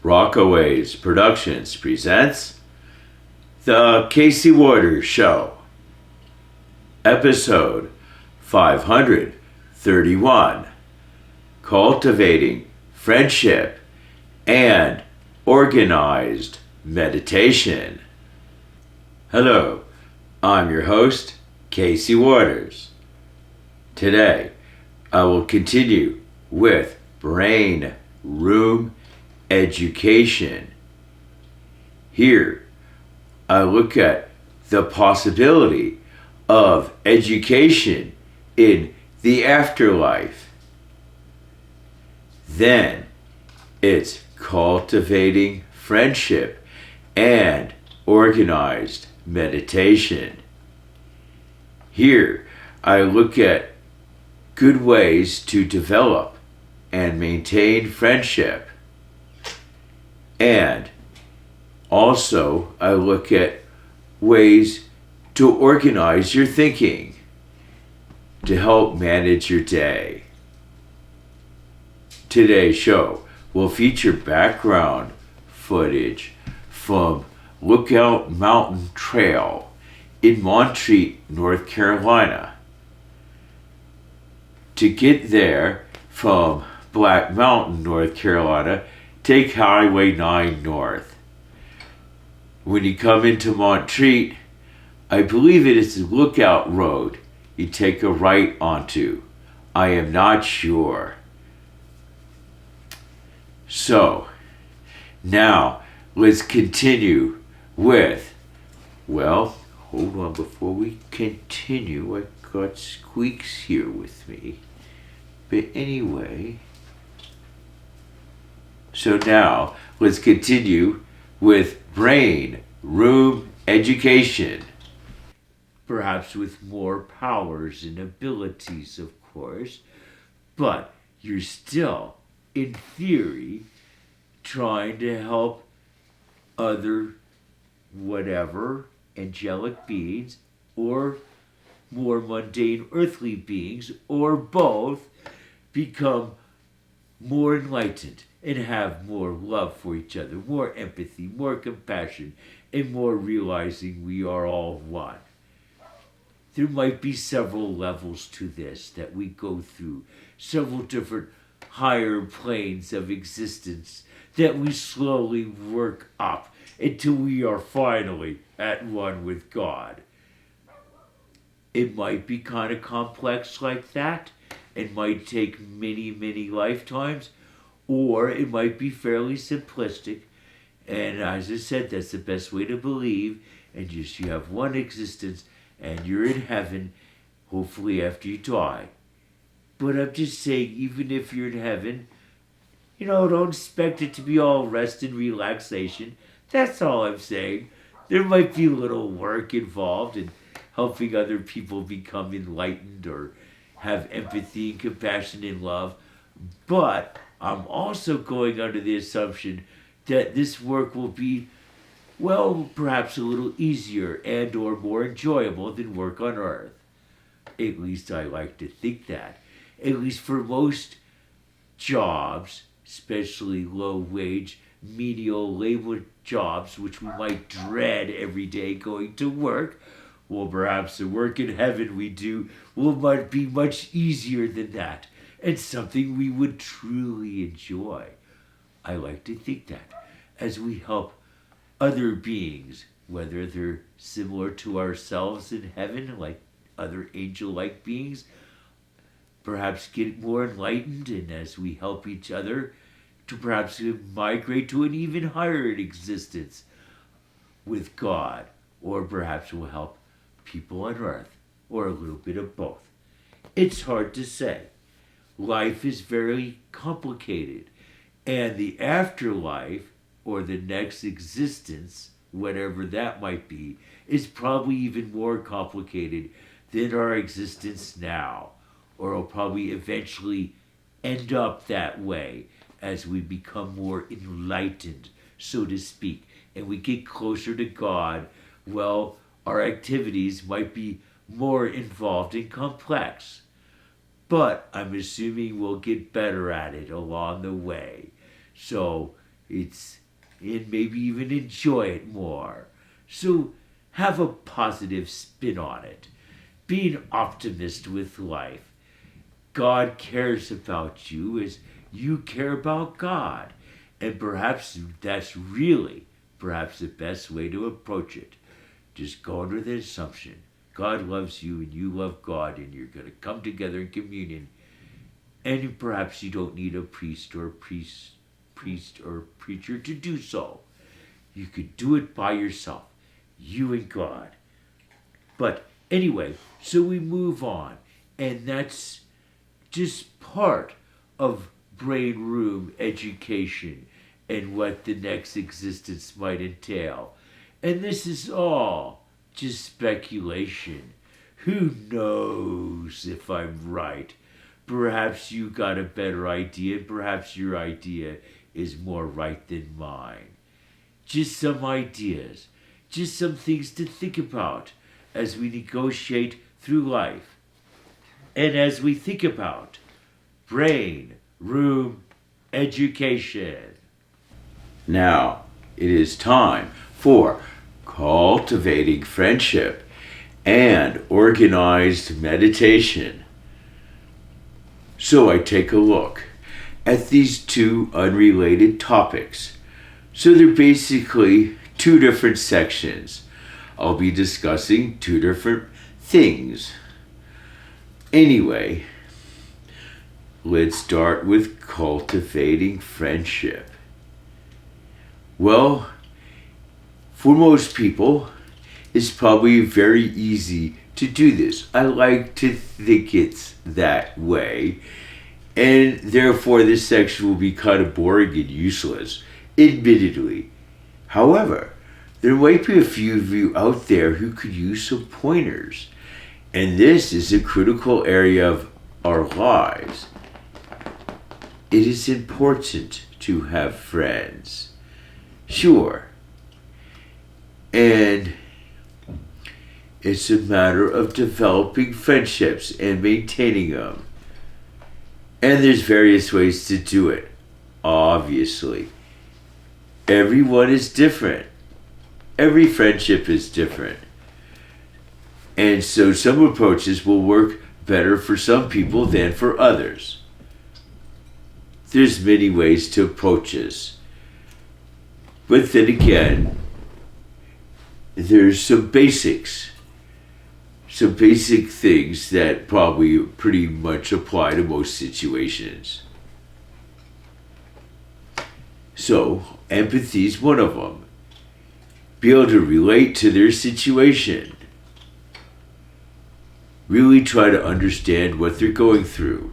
Rockaways Productions presents The Casey Waters Show, Episode 531, Cultivating Friendship and Organized Meditation. Hello, I'm your host, Casey Waters. Today, I will continue with Brain Room Education. Here, I look at the possibility of education in the afterlife. Then, it's cultivating friendship and organized meditation. Here, I look at good ways to develop and maintain friendship. And also, I look at ways to organize your thinking to help manage your day. Today's show will feature background footage from Lookout Mountain Trail in Montreat, North Carolina. To get there from Black Mountain, North Carolina, take Highway 9 north. When you come into Montreat, I believe it is the Lookout Road you take a right onto. I am not sure. So, now let's continue with, hold on, before we continue, I got Squeaks here with me. But anyway, so now let's continue with Brain Room Education. Perhaps with more powers and abilities, of course, but you're still, in theory, trying to help other whatever angelic beings or more mundane earthly beings or both become more enlightened and have more love for each other, more empathy, more compassion, and more realizing we are all one. There might be several levels to this that we go through, several different higher planes of existence that we slowly work up until we are finally at one with God. It might be kind of complex like that. It might take many, many lifetimes, or it might be fairly simplistic. And as I said, that's the best way to believe. And just you have one existence and you're in heaven, hopefully after you die. But I'm just saying, even if you're in heaven, don't expect it to be all rest and relaxation. That's all I'm saying. There might be a little work involved in helping other people become enlightened or have empathy and compassion and love. But I'm also going under the assumption that this work will be, perhaps a little easier and or more enjoyable than work on earth. At least I like to think that. At least for most jobs, especially low-wage, menial labor jobs, which we might dread every day going to work, perhaps the work in heaven we do might be much easier than that, and something we would truly enjoy. I like to think that as we help other beings, whether they're similar to ourselves in heaven, like other angel-like beings, perhaps get more enlightened, and as we help each other to perhaps migrate to an even higher existence with God, or perhaps we'll help people on earth, or a little bit of both. It's hard to say. Life is very complicated, and the afterlife, or the next existence, whatever that might be, is probably even more complicated than our existence now, or will probably eventually end up that way as we become more enlightened, so to speak, and we get closer to God. Our activities might be more involved and complex. But I'm assuming we'll get better at it along the way. So It's and maybe even enjoy it more. So have a positive spin on it. Be an optimist with life. God cares about you as you care about God. And perhaps that's really perhaps the best way to approach it. Just go under the assumption God loves you and you love God and you're going to come together in communion. And perhaps you don't need a priest or preacher to do so. You could do it by yourself, you and God. But anyway, so we move on, and that's just part of brain room education and what the next existence might entail. And this is all just speculation. Who knows if I'm right? Perhaps you got a better idea, perhaps your idea is more right than mine. Just some ideas, just some things to think about as we negotiate through life. And as we think about brain, room, education. Now, it is time for cultivating friendship and organized meditation. So I take a look at these two unrelated topics. So they're basically two different sections. I'll be discussing two different things. Anyway, let's start with cultivating friendship. Well, for most people, it's probably very easy to do this. I like to think it's that way. And therefore, this section will be kind of boring and useless, admittedly. However, there might be a few of you out there who could use some pointers. And this is a critical area of our lives. It is important to have friends. Sure. And it's a matter of developing friendships and maintaining them. And there's various ways to do it, obviously. Everyone is different. Every friendship is different. And so some approaches will work better for some people than for others. There's many ways to approach this. But then again, there's some basics. Some basic things that probably pretty much apply to most situations. So, empathy is one of them. Be able to relate to their situation. Really try to understand what they're going through.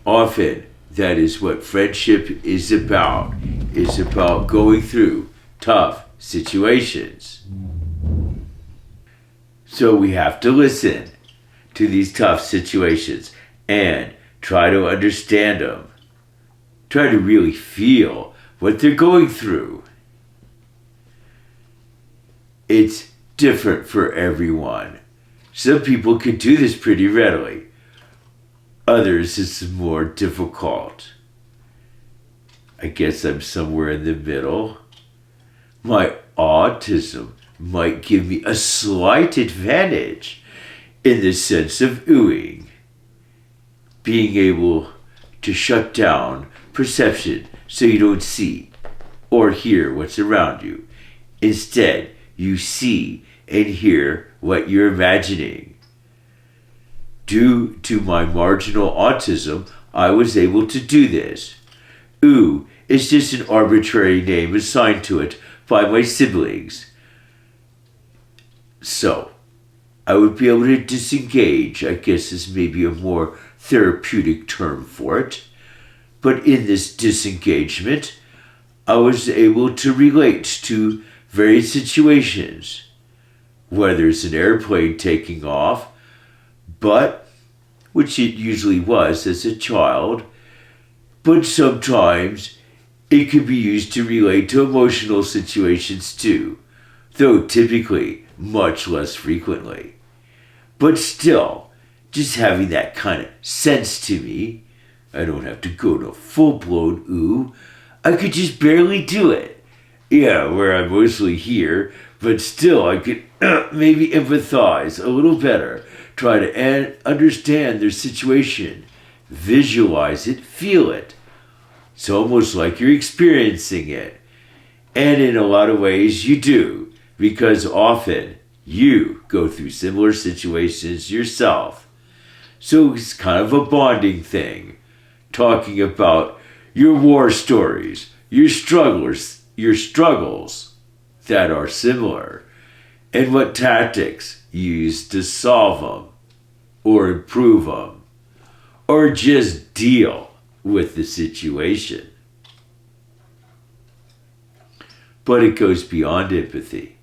Often, that is what friendship is about. It's about going through tough situations. So we have to listen to these tough situations and try to understand them. Try to really feel what they're going through. It's different for everyone. Some people can do this pretty readily. Others, it's more difficult. I guess I'm somewhere in the middle. My autism might give me a slight advantage in the sense of oohing. Being able to shut down perception so you don't see or hear what's around you. Instead, you see and hear what you're imagining. Due to my marginal autism, I was able to do this. Ooh is just an arbitrary name assigned to it by my siblings. So, I would be able to disengage, I guess is maybe a more therapeutic term for it. But in this disengagement, I was able to relate to various situations. Whether it's an airplane taking off, which it usually was as a child, but sometimes it could be used to relate to emotional situations too, though typically much less frequently. But still, just having that kind of sense to me, I don't have to go to full-blown ooh. I could just barely do it. Yeah, where I'm mostly here, but still I could maybe empathize a little better, try to understand their situation, visualize it, feel it. It's almost like you're experiencing it. And in a lot of ways you do, because often you go through similar situations yourself. So it's kind of a bonding thing, talking about your war stories, your struggles that are similar, and what tactics you use to solve them, or improve them, or just deal with the situation. But it goes beyond empathy.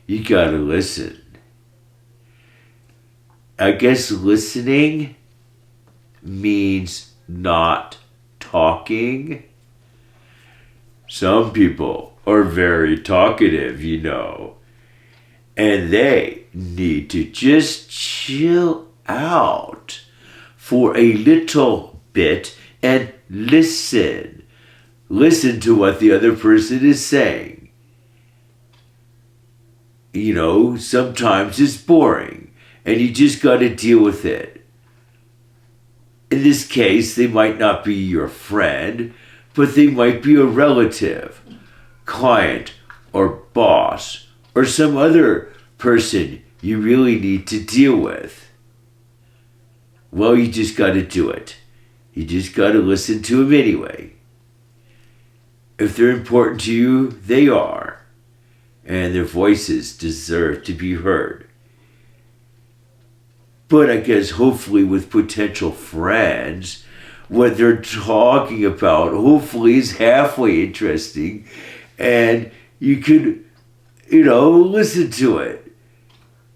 You gotta listen. I guess listening means not talking. Some people are very talkative, and they need to just chill out for a little bit and listen. Listen to what the other person is saying. Sometimes it's boring and you just got to deal with it. In this case, they might not be your friend, but they might be a relative, client, or boss, or some other person you really need to deal with. Well, you just got to do it. You just got to listen to them anyway. If they're important to you, they are. And their voices deserve to be heard. But I guess hopefully with potential friends, what they're talking about hopefully is halfway interesting. And you could, listen to it.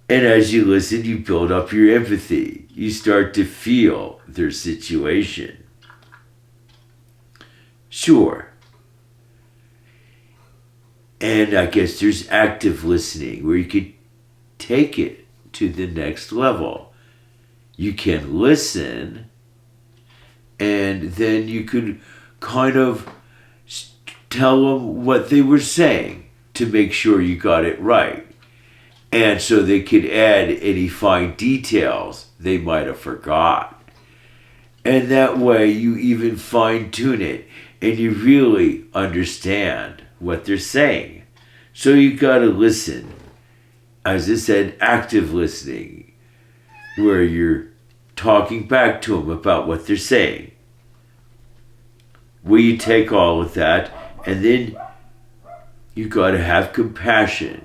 And as you listen, you build up your empathy. You start to feel their situation. Sure. And I guess there's active listening where you could take it to the next level. You can listen, and then you could kind of tell them what they were saying to make sure you got it right. And so they could add any fine details they might have forgot. And that way you even fine tune it and you really understand what they're saying. So you gotta listen. As I said, active listening, where you're talking back to them about what they're saying. Where you take all of that and then you gotta have compassion.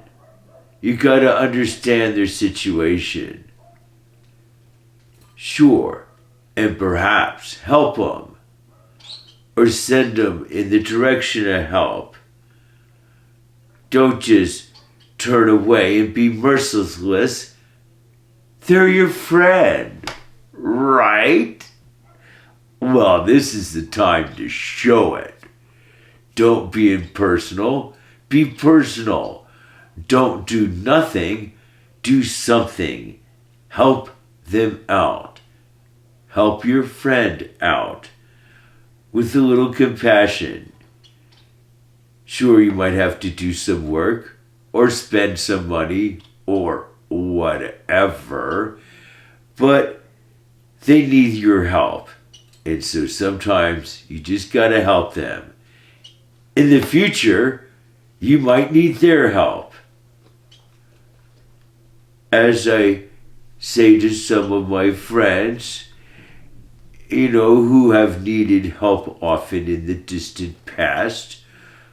You gotta understand their situation. Sure, and perhaps help them or send them in the direction of help. Don't just turn away and be merciless. They're your friend, right? Well, this is the time to show it. Don't be impersonal, be personal. Don't do nothing, do something. Help them out. Help your friend out with a little compassion. Sure, you might have to do some work or spend some money or whatever, but they need your help. And so sometimes you just gotta help them. In the future, you might need their help. As I say to some of my friends, who have needed help often in the distant past,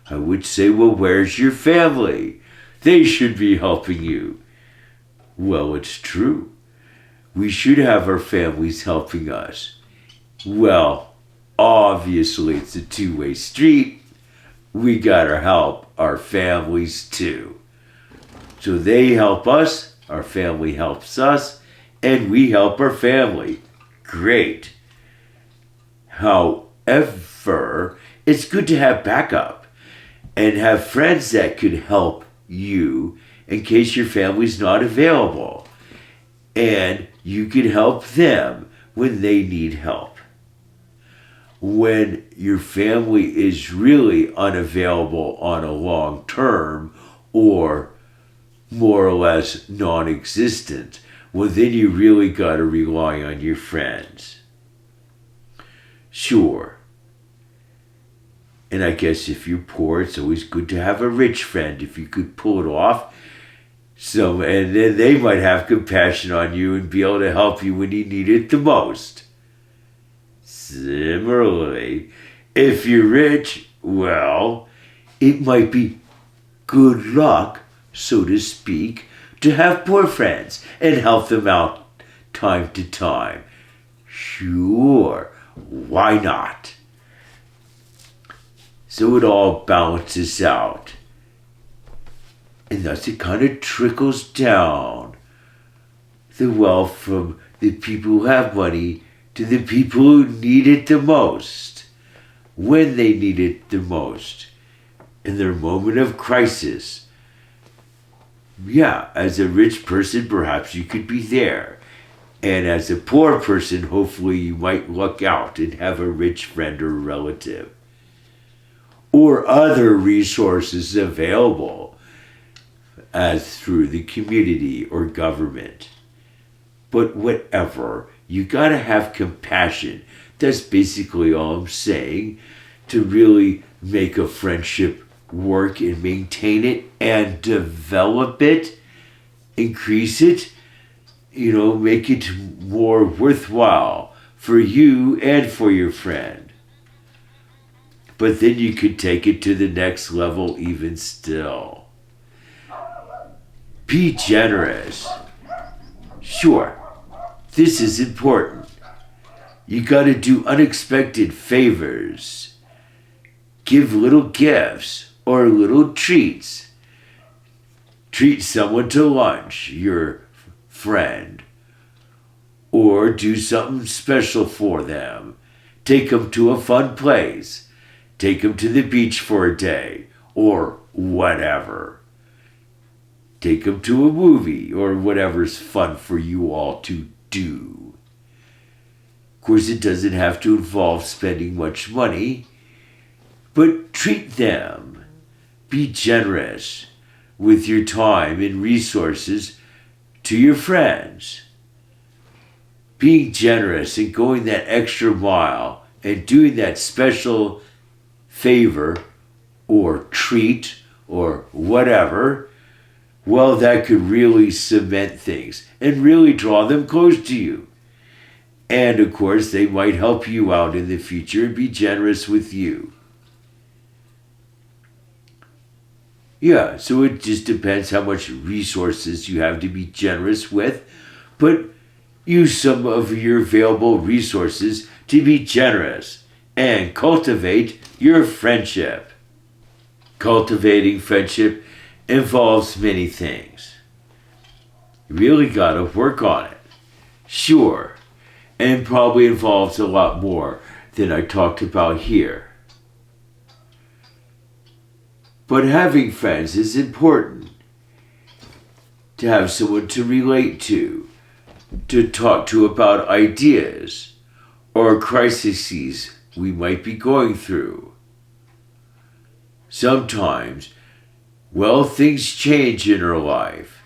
I would say, well, where's your family? They should be helping you. Well, it's true. We should have our families helping us. Well, obviously it's a two-way street. We gotta help our families too. So they help us, our family helps us, and we help our family. Great. However, it's good to have backup and have friends that could help you in case your family's not available. And you can help them when they need help. when your family is really unavailable on a long term or more or less non-existent, well, then you really got to rely on your friends. Sure. And I guess if you're poor, it's always good to have a rich friend if you could pull it off. So, and then they might have compassion on you and be able to help you when you need it the most. Similarly, if you're rich, well, it might be good luck, so to speak, to have poor friends and help them out time to time. Sure, why not? So it all balances out. And thus it kind of trickles down the wealth from the people who have money to the people who need it the most, when they need it the most, in their moment of crisis. Yeah, as a rich person, perhaps you could be there. And as a poor person, hopefully you might luck out and have a rich friend or relative. Or other resources available, as through the community or government. But whatever, you gotta have compassion. That's basically all I'm saying, to really make a friendship work and maintain it and develop it, increase it, make it more worthwhile for you and for your friend. But then you could take it to the next level even still. Be generous. Sure, this is important. You gotta do unexpected favors. Give little gifts or little treats. Treat someone to lunch, your friend. Or do something special for them. Take them to a fun place. Take them to the beach for a day, or whatever. Take them to a movie, or whatever's fun for you all to do. Of course, it doesn't have to involve spending much money, but treat them. Be generous with your time and resources to your friends. Being generous and going that extra mile and doing that special favor or treat or whatever, well, that could really cement things and really draw them close to you. And of course, they might help you out in the future and be generous with you. Yeah, so it just depends how much resources you have to be generous with, but use some of your available resources to be generous and cultivate your friendship. Cultivating friendship involves many things. You really gotta work on it. Sure, and probably involves a lot more than I talked about here. But having friends is important. To have someone to relate to talk to about ideas or crises we might be going through. Sometimes, well, things change in our life,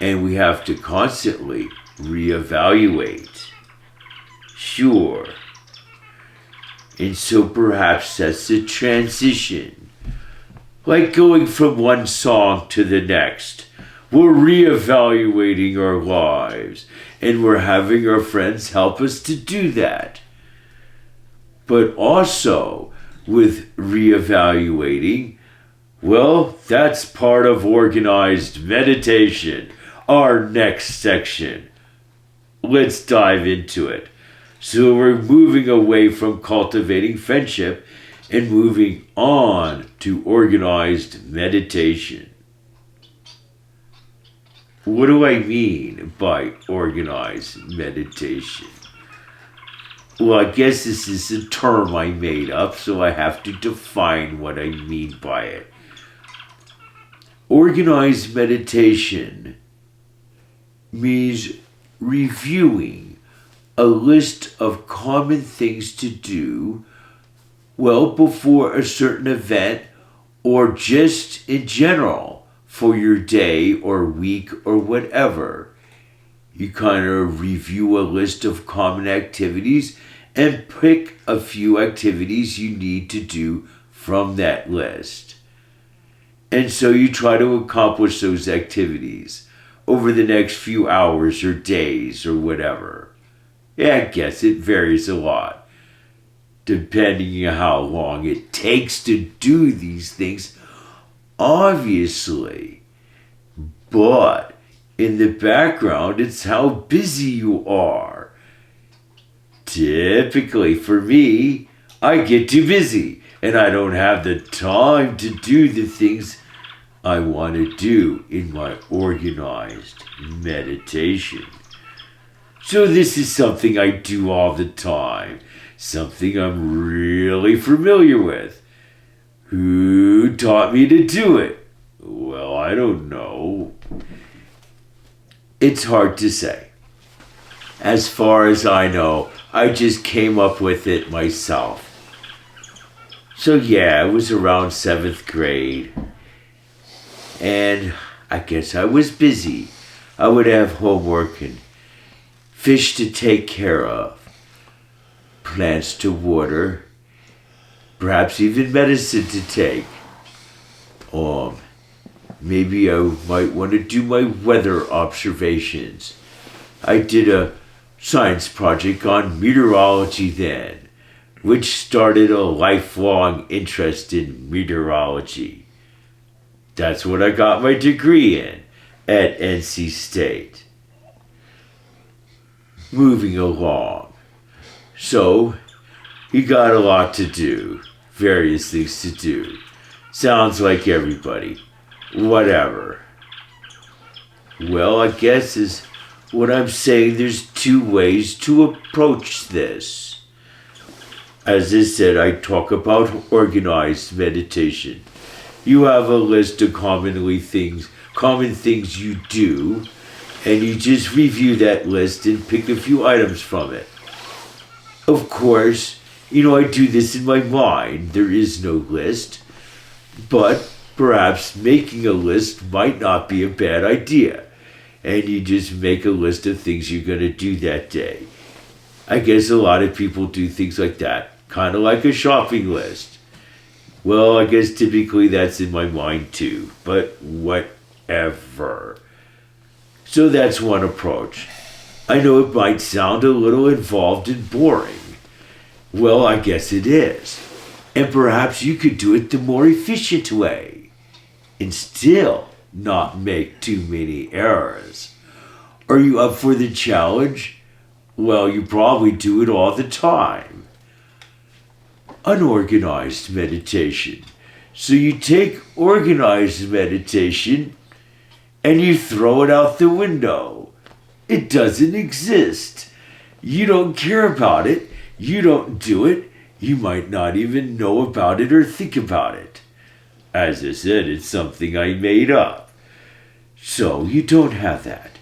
and we have to constantly reevaluate. Sure. And so perhaps that's a transition. Like going from one song to the next. We're reevaluating our lives, and we're having our friends help us to do that. But also, with reevaluating, well, that's part of organized meditation, our next section. Let's dive into it. So we're moving away from cultivating friendship and moving on to organized meditation. What do I mean by organized meditation? Well, I guess this is a term I made up, so I have to define what I mean by it. Organized meditation means reviewing a list of common things to do Well, before a certain event or just in general for your day or week or whatever. You kind of review a list of common activities and pick a few activities you need to do from that list. And so you try to accomplish those activities over the next few hours or days or whatever. Yeah, I guess it varies a lot, depending on how long it takes to do these things, obviously. But in the background, it's how busy you are. Typically, for me, I get too busy and I don't have the time to do the things I want to do in my organized meditation. So this is something I do all the time, something I'm really familiar with. Who taught me to do it? Well, I don't know. It's hard to say. As far as I know, I just came up with it myself. So yeah, it was around 7th grade. And I guess I was busy. I would have homework and fish to take care of, plants to water, perhaps even medicine to take. Maybe I might want to do my weather observations. I did a science project on meteorology then, which started a lifelong interest in meteorology. That's what I got my degree in at NC State. Moving along. So, you got a lot to do, various things to do. Sounds like everybody. Whatever. Well, I guess is what I'm saying. There's two ways to approach this. As I said, I talk about organized meditation. You have a list of common things you do, and you just review that list and pick a few items from it. Of course, I do this in my mind. There is no list, but perhaps making a list might not be a bad idea. And you just make a list of things you're going to do that day. I guess a lot of people do things like that, kind of like a shopping list. Well, I guess typically that's in my mind too, but whatever. So that's one approach. I know it might sound a little involved and boring. Well, I guess it is. And perhaps you could do it the more efficient way and still not make too many errors. Are you up for the challenge? Well, you probably do it all the time. Unorganized meditation. So you take organized meditation and you throw it out the window. It doesn't exist. You don't care about it. You don't do it. You might not even know about it or think about it. As I said, it's something I made up. So you don't have that.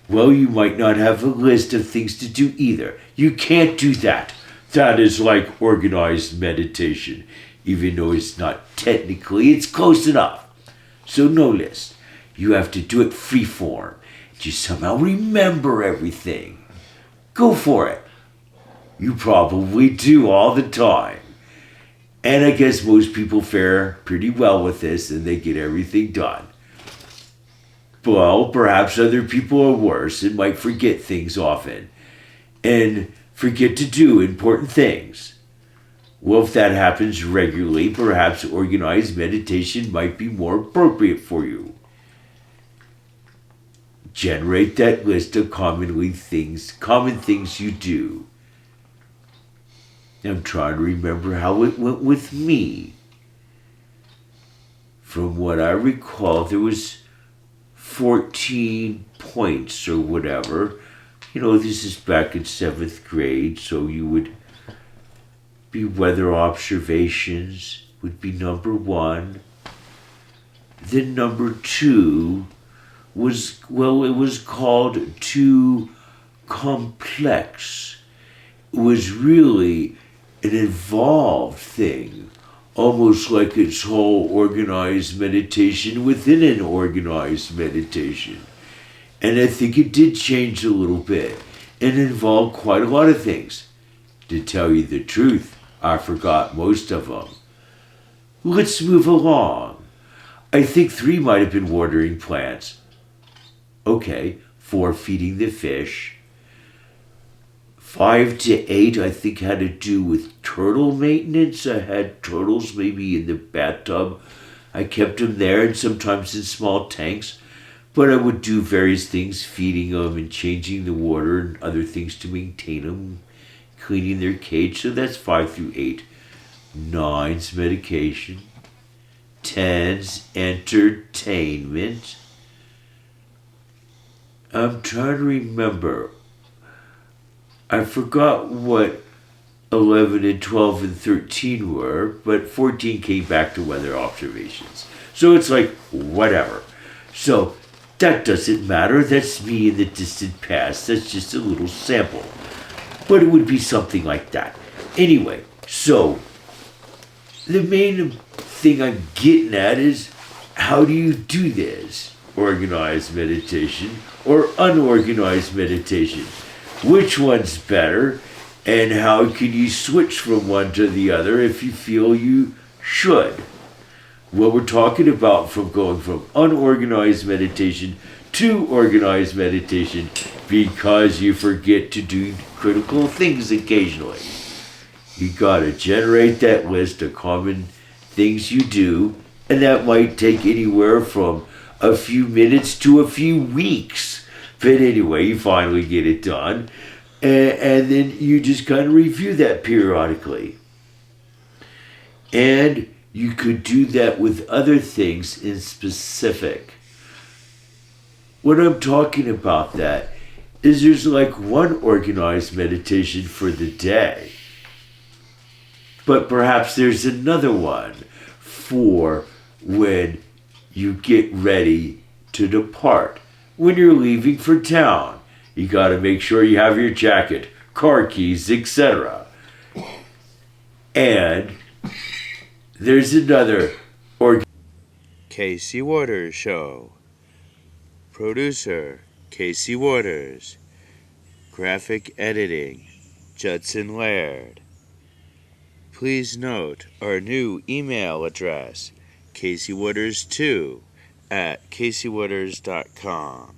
Well, you might not have a list of things to do either. You can't do that. That is like organized meditation. Even though it's not technically, it's close enough. So no list. You have to do it free form. Just somehow remember everything. Go for it. You probably do all the time. And I guess most people fare pretty well with this and they get everything done. Well, perhaps other people are worse and might forget things often and forget to do important things. Well, if that happens regularly, perhaps organized meditation might be more appropriate for you. Generate that list of common things you do. I'm trying to remember how it went with me. From what I recall, there was 14 points or whatever. This is back in 7th grade, so you would be weather observations would be number 1. Then number 2 it was called too complex. It was really an involved thing, almost like it's whole organized meditation within an organized meditation. And I think it did change a little bit and involved quite a lot of things. To tell you the truth, I forgot most of them. Let's move along. I think 3 might have been watering plants. Okay, 4 feeding the fish. 5 to 8 I think had to do with turtle maintenance. I had turtles maybe in the bathtub. I kept them there and sometimes in small tanks. But I would do various things, feeding them and changing the water and other things to maintain them, cleaning their cage. So that's 5 through 8. 9's medication. 10's entertainment. I'm trying to remember. I forgot what 11 and 12 and 13 were, but 14 came back to weather observations. So it's like, whatever. So that doesn't matter. That's me in the distant past. That's just a little sample. But it would be something like that. Anyway, so the main thing I'm getting at is, how do you do this? Organized meditation or unorganized meditation? Which one's better? And how can you switch from one to the other if you feel you should? What we're talking about from going from unorganized meditation to organized meditation, because you forget to do critical things occasionally. You gotta generate that list of common things you do, and that might take anywhere from a few minutes to a few weeks. But anyway, you finally get it done, and then you just kind of review that periodically. And you could do that with other things in specific. What I'm talking about that is there's like one organized meditation for the day, but perhaps there's another one for when you get ready to depart. When you're leaving for town, you got to make sure you have your jacket, car keys, etc. And there's another Casey Waters Show. Producer, Casey Waters. Graphic editing, Judson Laird. Please note our new email address, caseywaters2@caseywaters.com.